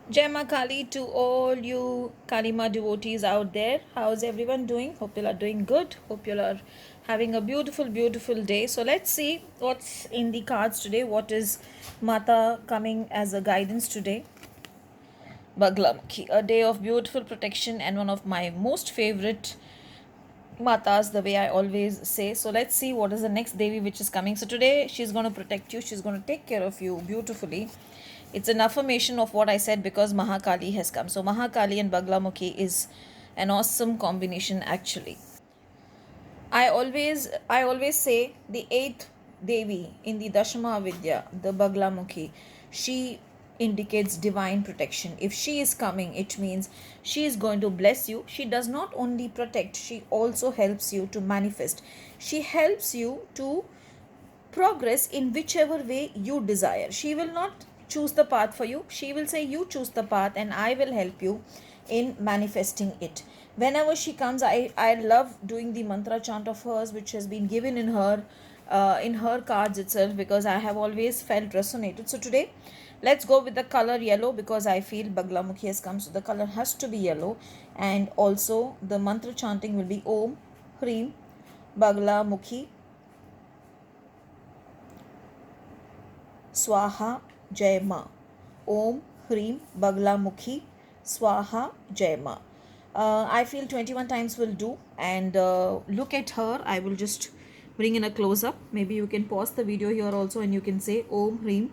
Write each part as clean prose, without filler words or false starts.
Jai Ma Kali to all you Kalima devotees out there. How's everyone doing? Hope you are doing good. Hope you are having a beautiful, beautiful day. So let's see what's in the cards today. What is Mata coming as a guidance today? Baglamukhi, a day of beautiful protection and one of my most favorite Matas, the way I always say. So let's see what is the next Devi which is coming. So today she's going to protect you, she's going to take care of you beautifully. It's an affirmation of what I said because Mahakali has come. So Mahakali and Baglamukhi is an awesome combination actually. I always say the eighth Devi in the Dashama Vidya, the Baglamukhi, she indicates divine protection. If she is coming, it means she is going to bless you. She does not only protect, she also helps you to manifest. She helps you to progress in whichever way you desire. She will not choose the path for you. She will say, you choose the path, and I will help you in manifesting it. Whenever she comes, I love doing the mantra chant of hers, which has been given in her cards itself, because I have always felt resonated. So today, let's go with the color yellow because I feel Baglamukhi has come, so the color has to be yellow. And also, the mantra chanting will be Om Hrim Baglamukhi Swaha Jai Ma. Om Hrim Baglamukhi Swaha Jai Ma. I feel 21 times will do. And look at her. I will just bring in a close up. Maybe you can pause the video here also and you can say Om Hrim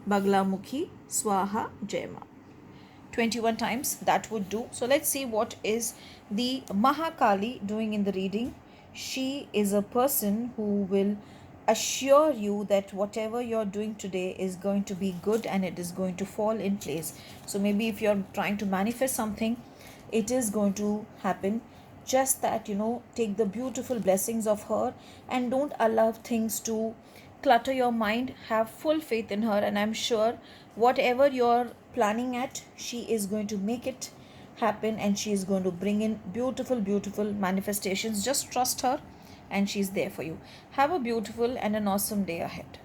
Baglamukhi Swaha Jai Ma. 21 times, that would do. So let's see what is the Mahakali doing in the reading. She is a person who will assure you that whatever you're doing today is going to be good and it is going to fall in place. So maybe if you're trying to manifest something, it is going to happen. Just that, take the beautiful blessings of her and don't allow things to clutter your mind. Have full faith in her, and I'm sure whatever you're planning at, she is going to make it happen and she is going to bring in beautiful, beautiful manifestations. Just trust her and she's there for you. Have a beautiful and an awesome day ahead.